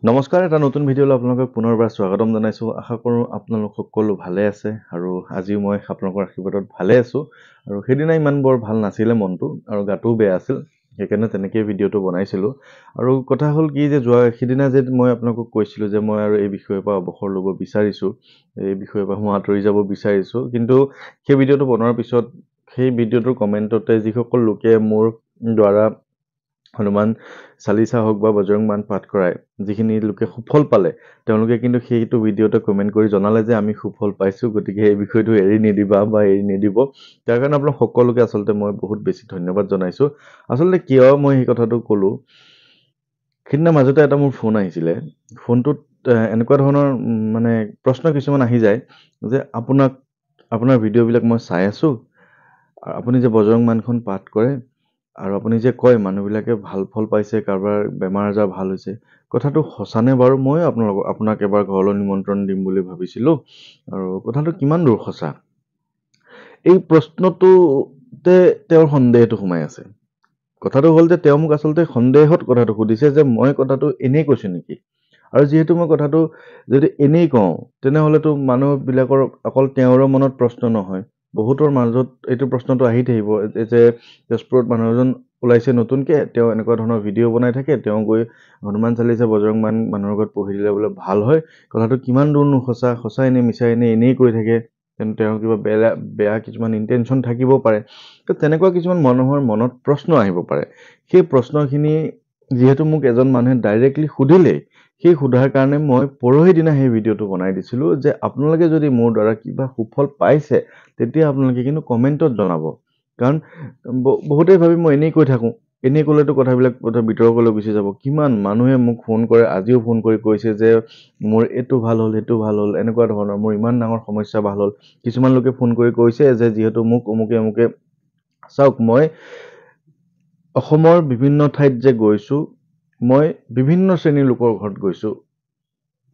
নমস্কাৰ, এটা নতুন ভিডিঅ'লৈ আপোনালোকক পুনৰবাৰ স্বাগতম জনাইছোঁ। আশা কৰোঁ আপোনালোক সকলো ভালে আছে আৰু আজিও মই আপোনালোকৰ আশীৰ্বাদত ভালে আছোঁ। আৰু সেইদিনা ইমান বৰ ভাল নাছিলে মনটো আৰু গাটোও বেয়া আছিল, সেইকাৰণে তেনেকৈ ভিডিঅ'টো বনাইছিলোঁ। আৰু কথা হ'ল কি যে সিদিনা যে মই আপোনালোকক কৈছিলোঁ যে মই আৰু এই বিষয়ৰ পৰা অৱসৰ ল'ব বিচাৰিছোঁ, এই বিষয়ৰ পৰা মই আঁতৰি যাব বিচাৰিছোঁ। কিন্তু সেই ভিডিঅ'টো বনোৱাৰ পিছত সেই ভিডিঅ'টোৰ কমেণ্টতে যিসকল লোকে মোৰ দ্বাৰা হনুমান চালিচা হওক বা বজৰং বাণ পাঠ কৰাই যিখিনি লোকে সুফল পালে, তেওঁলোকে কিন্তু সেইটো ভিডিঅ'তে কমেণ্ট কৰি জনালে যে আমি সুফল পাইছোঁ, গতিকে এই বিষয়টো এৰি নিদিবা বা এৰি নিদিব। তাৰ কাৰণে আপোনাক সকলোকে আচলতে মই বহুত বেছি ধন্যবাদ জনাইছোঁ। আচলতে কিয় মই সেই কথাটো ক'লোঁ, সেইদিনা মাজতে এটা মোৰ ফোন আহিছিলে। ফোনটোত এনেকুৱা ধৰণৰ মানে প্ৰশ্ন কিছুমান আহি যায় যে আপোনাৰ ভিডিঅ'বিলাক মই চাই আছোঁ, আপুনি যে বজৰং বাণখন পাঠ কৰে আৰু আপুনি যে কয় মানুহবিলাকে ভাল ফল পাইছে, কাৰোবাৰ বেমাৰ আজাৰ ভাল হৈছে, কথাটো সঁচানে বাৰু? মই আপোনাক এবাৰ ঘৰলৈ নিমন্ত্ৰণ দিম বুলি ভাবিছিলোঁ, আৰু কথাটো কিমান দূৰ সঁচা? এই প্ৰশ্নটোতে তেওঁৰ সন্দেহটো সোমাই আছে। কথাটো হ'ল যে তেওঁ মোক আচলতে সন্দেহত কথাটো সুধিছে যে মই কথাটো এনেই কৈছোঁ নেকি। আৰু যিহেতু মই কথাটো যদি এনেই কওঁ, তেনেহ'লেতো মানুহবিলাকৰ অকল তেওঁৰো মনত প্ৰশ্ন নহয়, বহুতৰ মাজত এইটো প্ৰশ্নটো আহি থাকিব যে তেজপুৰত মানুহ এজন ওলাইছে নতুনকৈ, তেওঁ এনেকুৱা ধৰণৰ ভিডিঅ' বনাই থাকে, তেওঁ গৈ হনুমান চালিচা বজৰং বাণ মানুহৰ ঘৰত পঢ়ি দিলে বোলে ভাল হয়। কথাটো কিমান দূৰনো সঁচা, সঁচাই নে মিছাই নে এনেই কৈ থাকে, তেওঁৰ কিবা বেয়া কিছুমান ইণ্টেনশ্যন থাকিব পাৰে। তো তেনেকুৱা কিছুমান মানুহৰ মনত প্ৰশ্ন আহিব পাৰে। সেই প্ৰশ্নখিনি যিহেতু মোক এজন মানুহে ডাইৰেক্টলি সুধিলেই, সেই সোধাৰ কাৰণে মই পৰহি দিনা সেই ভিডিঅ'টো বনাই দিছিলোঁ যে আপোনালোকে যদি মোৰ দ্বাৰা কিবা সুফল পাইছে, তেতিয়া আপোনালোকে কিন্তু কমেণ্টত জনাব। কাৰণ বহুতেই ভাবি মই এনেই কৈ থাকোঁ, এনেই ক'লেতো কথাবিলাক বিতৰ্কলৈ গুচি যাব। কিমান মানুহে মোক ফোন কৰে, আজিও ফোন কৰি কৈছে যে মোৰ এইটো ভাল হ'ল, সেইটো ভাল হ'ল, এনেকুৱা ধৰণৰ মোৰ ইমান ডাঙৰ সমস্যা ভাল হ'ল। কিছুমান লোকে ফোন কৰি কৈছে যে যিহেতু মোক অমুকে চাওক, মই অসমৰ বিভিন্ন ঠাইত যে গৈছোঁ, মই বিভিন্ন শ্ৰেণীৰ লোকৰ ঘৰত গৈছোঁ,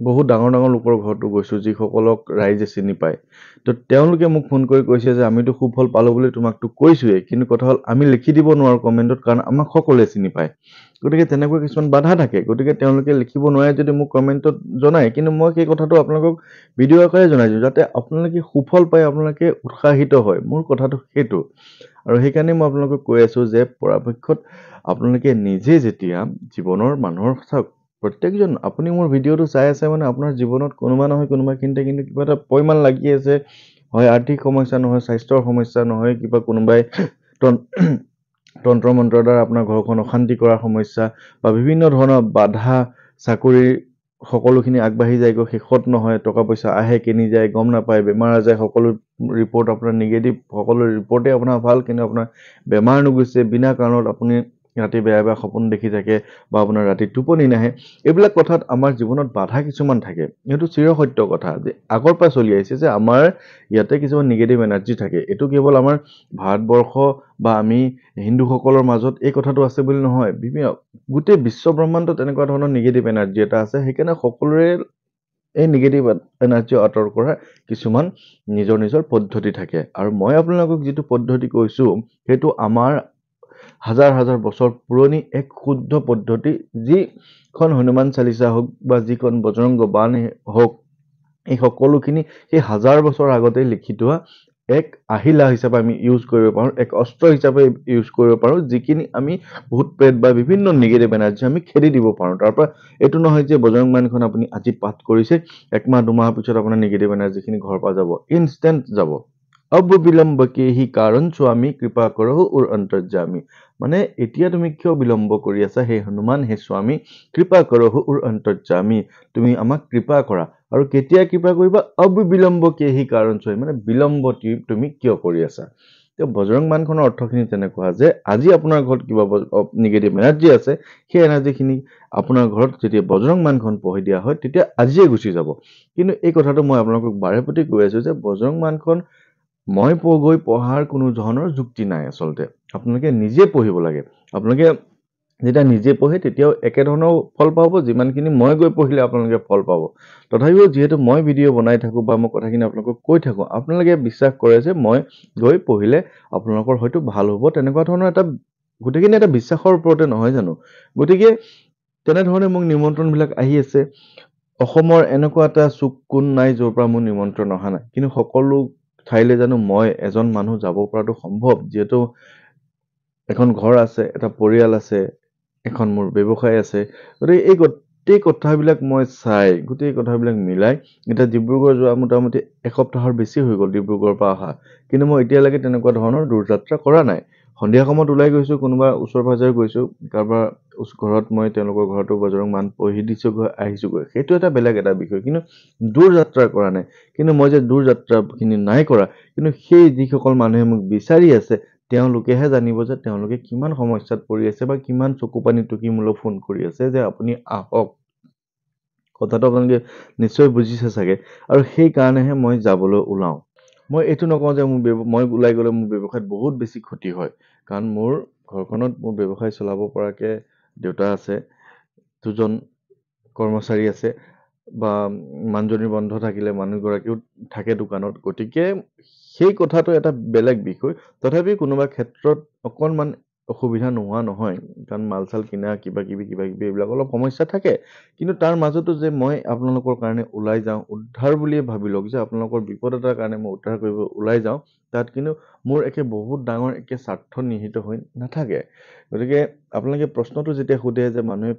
বহুত ডাঙৰ ডাঙৰ লোকৰ ঘৰতো গৈছোঁ, যিসকলক ৰাইজে চিনি পায়। তো তেওঁলোকে মোক ফোন কৰি কৈছে যে আমিতো সুফল পালোঁ বুলি তোমাকতো কৈছোঁৱেই, কিন্তু কথা হ'ল আমি লিখি দিব নোৱাৰোঁ কমেণ্টত, কাৰণ আমাক সকলোৱে চিনি পায়। গতিকে তেনেকুৱা কিছুমান বাধা থাকে, গতিকে তেওঁলোকে লিখিব নোৱাৰে যদি মোক কমেণ্টত জনায়, কিন্তু মই সেই কথাটো আপোনালোকক ভিডিঅ' আকাৰে জনাইছোঁ, যাতে আপোনালোকে সুফল পাই আপোনালোকে উৎসাহিত হয়। মোৰ কথাটো সেইটো। আৰু সেইকাৰণে মই আপোনালোকক কৈ আছোঁ যে পৰাপক্ষত আপোনালোকে নিজে যেতিয়া জীৱনৰ মানুহৰ চাওক, প্ৰত্যেকজন আপুনি মোৰ ভিডিঅ'টো চাই আছে মানে আপোনাৰ জীৱনত কোনোবা নহয় কোনোবাখিনিতে কিন্তু কিবা এটা পৰিমাণ লাগি আছে, হয় আৰ্থিক সমস্যা, নহয় স্বাস্থ্যৰ সমস্যা, নহয় কিবা কোনোবাই তন্ত্ৰ মন্ত্ৰৰ দ্বাৰা আপোনাৰ ঘৰখন অশান্তি কৰাৰ সমস্যা, বা বিভিন্ন ধৰণৰ বাধা, চাকৰি সকলোখিনি আগবাঢ়ি যায়গৈ, শেষত নহয়, টকা পইচা আহে কেনি যায় গম নাপায়, বেমাৰ আজাৰ সকলো ৰিপৰ্ট আপোনাৰ নিগেটিভ, সকলো ৰিপৰ্টেই আপোনাৰ ভাল, কিন্তু আপোনাৰ বেমাৰ নুগুছে, বিনা কাৰণত আপুনি ৰাতি বেয়া বেয়া সপোন দেখি থাকে, বা আপোনাৰ ৰাতি টোপনি নাহে। এইবিলাক কথাত আমাৰ জীৱনত বাধা কিছুমান থাকে, এইটো চিৰসত্য কথা যে আগৰ পৰা চলি আহিছে যে আমাৰ ইয়াতে কিছুমান নিগেটিভ এনাৰ্জি থাকে। এইটো কেৱল আমাৰ ভাৰতবৰ্ষ বা আমি হিন্দুসকলৰ মাজত এই কথাটো আছে বুলি নহয়, গোটেই বিশ্ব ব্ৰহ্মাণ্ডত তেনেকুৱা ধৰণৰ নিগেটিভ এনাৰ্জি এটা আছে। সেইকাৰণে সকলোৰে এই নিগেটিভ এনাৰ্জি আঁতৰ কৰা কিছুমান নিজৰ নিজৰ পদ্ধতি থাকে, আৰু মই আপোনালোকক যিটো পদ্ধতি কৈছোঁ সেইটো আমাৰ হাজাৰ হাজাৰ বছৰ পুৰণি এক শুদ্ধ পদ্ধতি, যিখন হনুমান চালিচা হওক বা যিখন বজৰংগ বাণ হওক, এই সকলোখিনি সেই হাজাৰ বছৰ আগতেই লিখি থোৱা এক আহিলা হিচাপে আমি ইউজ কৰিব পাৰোঁ, এক অস্ত্ৰ হিচাপে ইউজ কৰিব পাৰোঁ, যিখিনি আমি ভূত প্ৰেত বা বিভিন্ন নিগেটিভ এনাৰ্জি আমি খেদি দিব পাৰোঁ। তাৰ পৰা এইটো নহয় যে বজৰং বাণখন আপুনি আজি পাঠ কৰিছে, একমাহ দুমাহৰ পিছত আপোনাৰ নিগেটিভ এনাৰ্জিখিনি ঘৰৰ পৰা যাব, ইনষ্টেণ্ট যাব। অব বিলম্ব কি হি কাৰণ স্বামী কৃপা কৰহু উৰ অন্তৰ্যামী। মানে এতিয়া তুমি কিয় বিলম্ব কৰি আছা হে হনুমান, হে স্বামী, কৃপা কৰহু উৰ অন্তৰ্যামী, তুমি আমাক কৃপা কৰা। আৰু কেতিয়া কৃপা কৰিবা? অব বিলম্ব কি হি কাৰণ স্বামী, মানে বিলম্ব তুমি কিয় কৰি আছা। এতিয়া বজৰং বাণখনৰ অৰ্থখিনি তেনেকুৱা যে আজি আপোনাৰ ঘৰত কিবা নিগেটিভ এনাৰ্জি আছে, সেই এনাৰ্জিখিনি আপোনাৰ ঘৰত যেতিয়া বজৰং বাণখন পঢ়ি দিয়া হয় তেতিয়া আজিয়ে গুচি যাব। কিন্তু এই কথাটো মই আপোনালোকক বাৰে প্ৰতি কৈ আছোঁ যে বজৰং বাণখন মই গৈ পঢ়াৰ কোনো ধৰণৰ যুক্তি নাই। আচলতে আপোনালোকে নিজে পঢ়িব লাগে। আপোনালোকে যেতিয়া নিজে পঢ়ে তেতিয়াও একেধৰণৰ ফল পাব, যিমানখিনি মই গৈ পঢ়িলে আপোনালোকে ফল পাব। তথাপিও যিহেতু মই ভিডিঅ' বনাই থাকোঁ বা মই কথাখিনি আপোনালোকক কৈ থাকোঁ, আপোনালোকে বিশ্বাস কৰে যে মই গৈ পঢ়িলে আপোনালোকৰ হয়তো ভাল হ'ব, তেনেকুৱা ধৰণৰ এটা গোটেইখিনি এটা বিশ্বাসৰ ওপৰতে নহয় জানো। গতিকে তেনেধৰণে মোক নিমন্ত্ৰণবিলাক আহি আছে। অসমৰ এনেকুৱা এটা চুক কোণ নাই য'ৰ পৰা মোৰ নিমন্ত্ৰণ অহা নাই, কিন্তু সকলো ঠাইলৈ জানো মই এজন মানুহ যাব পৰাটো সম্ভৱ? যিহেতু এখন ঘৰ আছে, এটা পৰিয়াল আছে, এখন মোৰ ব্যৱসায় আছে। গতিকে এই গোটেই কথাবিলাক মই চাই, গোটেই কথাবিলাক মিলাই এতিয়া ডিব্ৰুগড় যোৱা মোটামুটি এসপ্তাহৰ বেছি হৈ গ'ল ডিব্ৰুগড়ৰ পৰা অহা। কিন্তু মই এতিয়ালৈকে তেনেকুৱা ধৰণৰ দূৰযাত্ৰা কৰা নাই। সন্ধিয়া সময়ত ওলাই গৈছোঁ, কোনোবা ওচৰ পাজৰে গৈছোঁ, কাৰোবাৰ ঘৰত মই তেওঁলোকৰ ঘৰতো বজৰং মান পঢ়ি দিছোঁগৈ, আহিছোঁগৈ। সেইটো এটা বেলেগ এটা বিষয়, কিন্তু দূৰ যাত্ৰা কৰা নাই। কিন্তু মই যে দূৰ যাত্ৰাখিনি নাই কৰা, কিন্তু সেই যিসকল মানুহে মোক বিচাৰি আছে তেওঁলোকেহে জানিব যে তেওঁলোকে কিমান সমস্যাত পৰি আছে বা কিমান চকু পানী টুকি মোলৈ ফোন কৰি আছে যে আপুনি আহক। কথাটো আপোনালোকে নিশ্চয় বুজিছে চাগে, আৰু সেইকাৰণেহে মই যাবলৈ ওলাওঁ। মই এইটো নকওঁ যে মই ওলাই গ'লে মোৰ ব্যৱসায়ত বহুত বেছি ক্ষতি হয়, কাৰণ মোৰ ঘৰখনত মোৰ ব্যৱসায় চলাব পৰাকে দেউতা আছে, দুজন কৰ্মচাৰী আছে, বা মানুহজনীৰ বন্ধ থাকিলে মানুহগৰাকীও থাকে দোকানত। গতিকে সেই কথাটো এটা বেলেগ বিষয়। তথাপি কোনোবা ক্ষেত্ৰত অকণমান অসুবিধা নোহোৱা নহয়, কাৰণ মাল চাল কিনা কিবা কিবি এইবিলাক অলপ সমস্যা থাকে। কিন্তু তাৰ মাজতো যে মই আপোনালোকৰ কাৰণে ওলাই যাওঁ, উদ্ধাৰ বুলিয়ে ভাবি লওক যে আপোনালোকৰ বিপদ এটাৰ কাৰণে মই উদ্ধাৰ কৰিব ওলাই যাওঁ, তাত কিন্তু মোৰ বহুত ডাঙৰ স্বাৰ্থ নিহিত হৈ নাথাকে। গতিকে আপোনালোকে প্ৰশ্নটো যেতিয়া সোধে যে মানুহে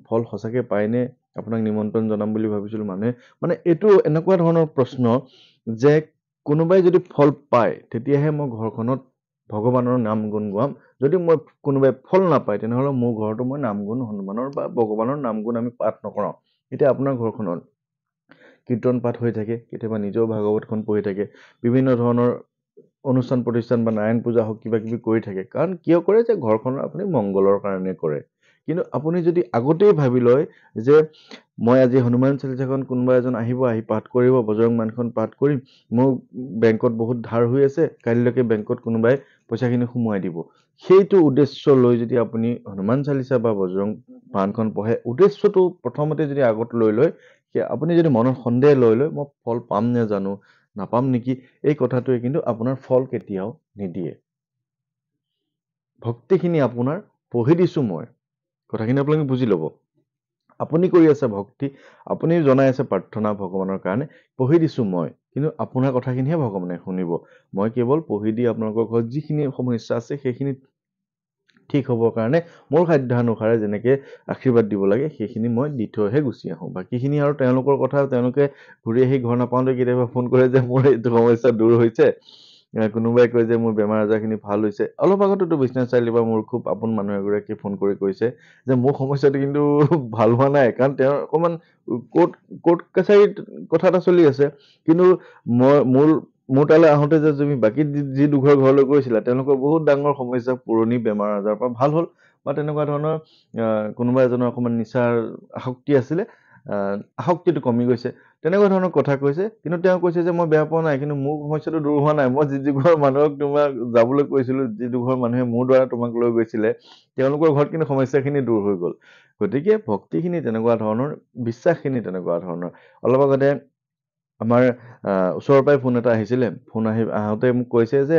ফল সঁচাকৈ পায়নে, আপোনাক নিমন্ত্ৰণ জনাম বুলি ভাবিছিলোঁ মানুহে, মানে এইটো এনেকুৱা ধৰণৰ প্ৰশ্ন যে কোনোবাই যদি ফল পায় তেতিয়াহে মই ঘৰখনত ভগৱানৰ নাম গুণ গাম। যদি মই কোনোবাই ফল নাপায় তেনেহ'লে মোৰ ঘৰতো মই নাম গুণ হনুমানৰ বা ভগৱানৰ নাম গুণ আমি পাঠ নকৰাওঁ। এতিয়া আপোনাৰ ঘৰখনত কীৰ্তন পাঠ হৈ থাকে, কেতিয়াবা নিজেও ভাগৱতখন পঢ়ি থাকে, বিভিন্ন ধৰণৰ অনুষ্ঠান প্ৰতিষ্ঠান বা নাৰায়ণ পূজা হওক কিবা কিবি কৰি থাকে। কাৰণ কিয় কৰে? যে ঘৰখনৰ আপুনি মংগলৰ কাৰণে কৰে। কিন্তু আপুনি যদি আগতেই ভাবি লয় যে মই আজি হনুমান চালিচাখন কোনোবা এজন আহিব, আহি পাঠ কৰিব, বজৰং বাণখন পাঠ কৰিম, মোৰ বেংকত বহুত ধাৰ হৈ আছে, কাইলৈকে বেংকত কোনোবাই পইচাখিনি সোমোৱাই দিব, সেইটো উদ্দেশ্য লৈ যদি আপুনি হনুমান চালিচা বা বজৰং বাণখন পঢ়ে, উদ্দেশ্যটো প্ৰথমতে যদি আগত লৈ লয়, আপুনি যদি মনত সন্দেহ লৈ লয় মই ফল পাম নে জানো, নাপাম নেকি, এই কথাটোৱে কিন্তু আপোনাৰ ফল কেতিয়াও নিদিয়ে। ভক্তিখিনি আপোনাৰ পঢ়ি দিছোঁ মই, কথাখিনি আপোনালোকে বুজি ল'ব। আপুনি কৰি আছে ভক্তি, আপুনি জনাই আছে প্ৰাৰ্থনা ভগৱানৰ কাৰণে, পঢ়ি দিছোঁ মই, কিন্তু আপোনাৰ কথাখিনিহে ভগৱানে শুনিব। মই কেৱল পঢ়ি দি আপোনালোকৰ ঘৰত যিখিনি সমস্যা আছে সেইখিনি ঠিক হ'বৰ কাৰণে মোৰ সাধ্যানুসাৰে যেনেকৈ আশীৰ্বাদ দিব লাগে সেইখিনি মই দি থৈহে গুচি আহোঁ। বাকীখিনি আৰু তেওঁলোকৰ কথা, তেওঁলোকে ঘূৰি আহি ঘৰ নাপাওঁতে কেতিয়াবা ফোন কৰে যে মোৰ এইটো সমস্যা দূৰ হৈছে, কোনোবাই কয় যে মোৰ বেমাৰ আজাৰখিনি ভাল হৈছে। অলপ আগতেতো বিশ্বনাথ চাৰিআলিৰ পৰা মোৰ খুব আপোন মানুহ এগৰাকীয়ে ফোন কৰি কৈছে যে মোৰ সমস্যাটো কিন্তু ভাল হোৱা নাই, কাৰণ তেওঁৰ অকণমান কোৰ্ট কাছাৰীত কথা এটা চলি আছে। কিন্তু মোৰ তালৈ আহোঁতে যে তুমি বাকী যি দুঘৰ ঘৰলৈ গৈছিলা তেওঁলোকৰ বহুত ডাঙৰ সমস্যা, পুৰণি বেমাৰ আজাৰৰ পৰা ভাল হ'ল, বা তেনেকুৱা ধৰণৰ কোনোবা এজনৰ অকণমান নিচাৰ আসক্তি আছিলে, আসক্তিটো কমি গৈছে, তেনেকুৱা ধৰণৰ কথা কৈছে। কিন্তু তেওঁ কৈছে যে মই বেয়া পোৱা নাই, কিন্তু মোৰ সমস্যাটো দূৰ হোৱা নাই। মই যি দুঘৰ মানুহক তোমাক যাবলৈ কৈছিলোঁ, যি দুঘৰ মানুহে মোৰ দ্বাৰা তোমাক লৈ গৈছিলে, তেওঁলোকৰ ঘৰত কিন্তু সমস্যাখিনি দূৰ হৈ গ'ল। গতিকে ভক্তিখিনি তেনেকুৱা ধৰণৰ, বিশ্বাসখিনি তেনেকুৱা ধৰণৰ। অলপ আগতে আমাৰ ওচৰৰ পৰাই ফোন এটা আহিছিলে, আহোঁতে মোক কৈছে যে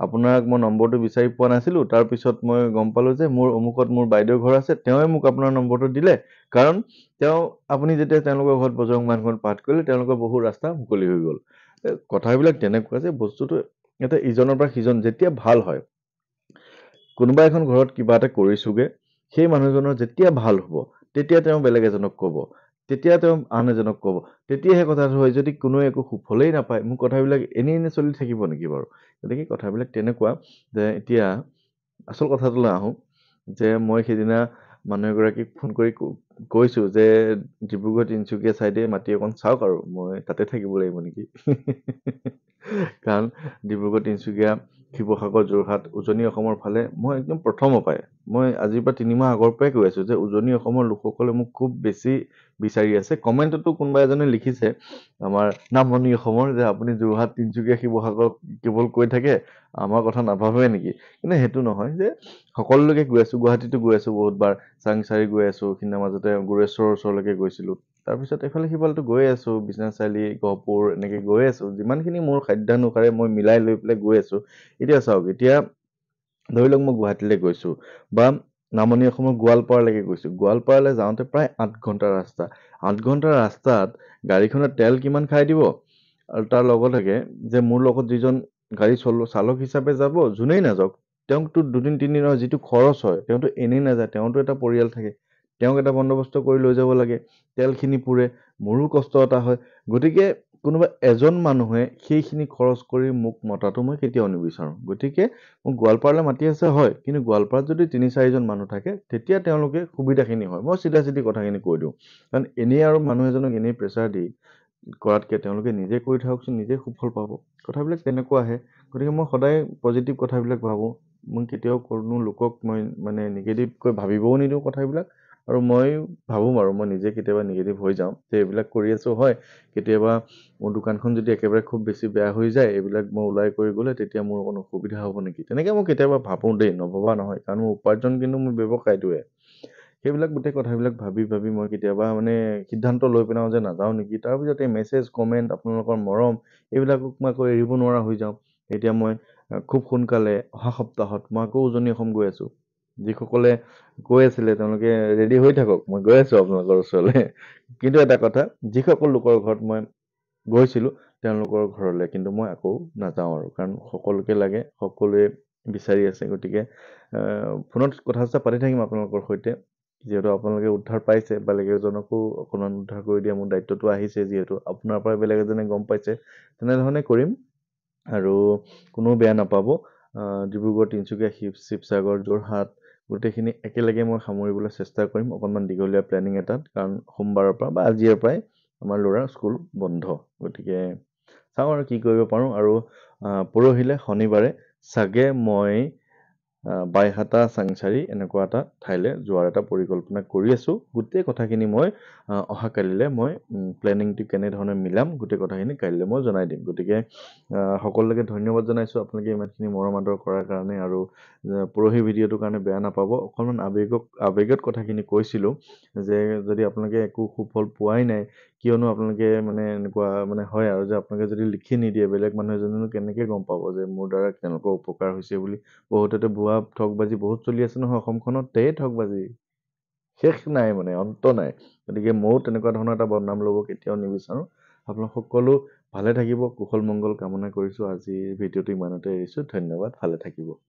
আপোনাক মই নম্বৰটো বিচাৰি পোৱা নাছিলোঁ, তাৰপিছত মই গম পালোঁ যে মোৰ অমুকত মোৰ বাইদেউৰ ঘৰ আছে, তেওঁৱে মোক আপোনাৰ নম্বৰটো দিলে, কাৰণ আপুনি যেতিয়া তেওঁলোকৰ ঘৰত বজৰং বাণখন পাঠ কৰিলে তেওঁলোকৰ বহু ৰাস্তা মুকলি হৈ গ'ল। কথাবিলাক তেনেকুৱা যে বস্তুটো এটা ইজনৰ পৰা সিজন যেতিয়া ভাল হয়, কোনোবা এখন ঘৰত কিবা এটা কৰিছোঁগৈ, সেই মানুহজনৰ যেতিয়া ভাল হ'ব তেতিয়া তেওঁ বেলেগ এজনক ক'ব, তেতিয়া তেওঁ আন এজনক ক'ব, তেতিয়াহে কথাটো হয়। যদি কোনোৱে একো সুফলেই নাপায়, মোৰ কথাবিলাক এনেই চলি থাকিব নেকি বাৰু? গতিকে কথাবিলাক তেনেকুৱা যে এতিয়া আচল কথাটোলৈ আহোঁ, যে মই সেইদিনা মানুহ এগৰাকীক ফোন কৰি কৈছোঁ যে ডিব্ৰুগড় তিনিচুকীয়া ছাইডে মাটি অকণ চাওক, আৰু মই তাতে থাকিব লাগিব নেকি। কাৰণ ডিব্ৰুগড় তিনিচুকীয়া শিৱসাগৰ যোৰহাট উজনি অসমৰ ফালে মই একদম প্ৰথমৰ পৰাই, মই আজিৰ পৰা 3 মাহ আগৰ পৰাই কৈ আছোঁ যে উজনি অসমৰ লোকসকলে মোক খুব বেছি বিচাৰি আছে। কমেণ্টতো কোনোবা এজনে লিখিছে আমাৰ নামনি অসমৰ, যে আপুনি যোৰহাট তিনিচুকীয়া শিৱসাগৰ কেৱল কৈ থাকে, আমাৰ কথা নাভাবে নেকি? কিন্তু সেইটো নহয়, যে সকলোলৈকে গৈ আছোঁ, গুৱাহাটীতো গৈ আছোঁ বহুতবাৰ, চাংচাৰি গৈ আছোঁ, সিদিনা মাজতে গুৰেশ্বৰৰ ওচৰলৈকে গৈছিলোঁ, তাৰপিছত এইফালে সিফালেতো গৈ আছোঁ, বিশ্বনাথ চাৰিআলি, গহপুৰ, এনেকৈ গৈ আছোঁ, যিমানখিনি মোৰ সাধ্যানুসাৰে মই মিলাই লৈ পেলাই গৈ আছোঁ। এতিয়া চাওক, এতিয়া ধৰি লওক মই গুৱাহাটীলৈ গৈছোঁ, বা নামনি অসমৰ গোৱালপাৰালৈকে গৈছোঁ। গোৱালপাৰালৈ যাওঁতে প্ৰায় ৮ ঘণ্টাৰ ৰাস্তা। ৮ ঘণ্টাৰ ৰাস্তাত গাড়ীখনে তেল কিমান খাই দিব, আৰু তাৰ লগতে যে মোৰ লগত যিজন গাড়ী চালক হিচাপে যাব, যোনেই নাযাওক, তেওঁকতো দুদিন তিনিদিনৰ যিটো খৰচ হয়, তেওঁতো এনেই নাযায়, তেওঁতো এটা পৰিয়াল থাকে, তেওঁক এটা বন্দবস্ত কৰি লৈ যাব লাগে, তেলখিনি পুৰে, মোৰো কষ্ট এটা হয়। গতিকে কোনোবা এজন মানুহে সেইখিনি খৰচ কৰি মোক মতাটো মই কেতিয়াও নিবিচাৰোঁ। গতিকে মোক গোৱালপাৰালৈ মাতি আছে হয়, কিন্তু গোৱালপাৰাত যদি ৩-৪জন মানুহ থাকে, তেতিয়া তেওঁলোকে সুবিধাখিনি হয়। মই চিধা চিধি কথাখিনি কৈ দিওঁ, কাৰণ এনেই আৰু মানুহ এজনক এনেই প্ৰেছাৰ দি কৰাতকৈ তেওঁলোকে নিজে কৰি থাককচোন, নিজে সুফল পাব। কথাবিলাক তেনেকুৱা আহে। গতিকে মই সদায় পজিটিভ কথাবিলাক ভাবোঁ। মই কেতিয়াও কোনো লোকক মই মানে নিগেটিভকৈ ভাবিবও নিদিওঁ কথাবিলাক, আৰু মই ভাবোঁ আৰু মই নিজে কেতিয়াবা নিগেটিভ হৈ যাওঁ যে এইবিলাক কৰি আছোঁ হয়, কেতিয়াবা মোৰ দোকানখন যদি একেবাৰে খুব বেছি বেয়া হৈ যায়, এইবিলাক মই ওলাই কৰি গ'লে তেতিয়া মোৰ অকণ অসুবিধা হ'ব নেকি, তেনেকৈ মই কেতিয়াবা ভাবোঁ দেই, নভবা নহয়, কাৰণ মোৰ উপাৰ্জন কিন্তু মোৰ ব্যৱসায়টোৱে। সেইবিলাক গোটেই কথাবিলাক ভাবি ভাবি মই কেতিয়াবা মানে সিদ্ধান্ত লৈ পেলাওঁ যে নাযাওঁ নেকি। তাৰপিছত এই মেছেজ, কমেণ্ট, আপোনালোকৰ মৰম, এইবিলাকক মই আকৌ এৰিব নোৱাৰা হৈ যাওঁ। এতিয়া মই খুব সোনকালে অহা সপ্তাহত মই আকৌ উজনি অসম গৈ আছোঁ। যিসকলে কৈ আছিলে তেওঁলোকে ৰেডি হৈ থাকক, মই গৈ আছোঁ আপোনালোকৰ ওচৰলৈ। কিন্তু এটা কথা, যিসকল লোকৰ ঘৰত মই গৈছিলোঁ তেওঁলোকৰ ঘৰলৈ কিন্তু মই আকৌ নাযাওঁ আৰু, কাৰণ সকলোকে লাগে, সকলোৱে বিচাৰি আছে। গতিকে ফোনত কথা চথা পাতি থাকিম আপোনালোকৰ সৈতে, যিহেতু আপোনালোকে উদ্ধাৰ পাইছে, বেলেগ এজনকো অকণমান উদ্ধাৰ কৰি দিয়া মোৰ দায়িত্বটো আহিছে, যিহেতু আপোনাৰ পৰা বেলেগ এজনে গম পাইছে, তেনেধৰণে কৰিম। আৰু কোনো বেয়া নাপাব, ডিব্ৰুগড়, তিনিচুকীয়া, শিৱসাগৰ, যোৰহাট গোটেইখিনি একেলগে মই সামৰিবলৈ চেষ্টা কৰিম, অকণমান দীঘলীয়া প্লেনিং এটাত, কাৰণ সোমবাৰৰ পৰা বা আজিৰ পৰাই আমাৰ ল'ৰাৰ স্কুল বন্ধ। গতিকে চাওঁ আৰু কি কৰিব পাৰোঁ। আৰু পৰহিলে শনিবাৰে চাগে মই বাইহাটা, চাংচাৰি এনেকুৱা এটা ঠাইলৈ যোৱাৰ এটা পৰিকল্পনা কৰি আছোঁ। গোটেই কথাখিনি মই অহাকালিলৈ মই প্লেনিংটো কেনেধৰণে মিলাম, গোটেই কথাখিনি কাইলৈ মই জনাই দিম। গতিকে সকলোকে ধন্যবাদ জনাইছোঁ আপোনালোকে ইমানখিনি মৰম আদৰ কৰাৰ কাৰণে। আৰু পৰহি ভিডিঅ'টোৰ কাৰণে বেয়া নাপাব, অকণমান আৱেগত কথাখিনি কৈছিলোঁ, যে যদি আপোনালোকে একো সুফল পোৱাই নাই, কিয়নো আপোনালোকে মানে এনেকুৱা মানে হয় আৰু, যে আপোনালোকে যদি লিখি নিদিয়ে, বেলেগ মানুহ এজনেনো কেনেকৈ গম পাব যে মোৰ দ্বাৰা তেওঁলোকৰ উপকাৰ হৈছে বুলি। বহুতেতো ভুৱা ঠগবাজি বহুত চলি আছে নহয় অসমখনত, ঠগবাজি শেষ নাই, মানে অন্ত নাই। গতিকে ময়ো তেনেকুৱা ধৰণৰ এটা বদনাম ল'ব কেতিয়াও নিবিচাৰোঁ। আপোনালোক সকলো ভালে থাকিব, কুশল মংগল কামনা কৰিছোঁ। আজিৰ ভিডিঅ'টো ইমানতে এৰিছোঁ। ধন্যবাদ, ভালে থাকিব।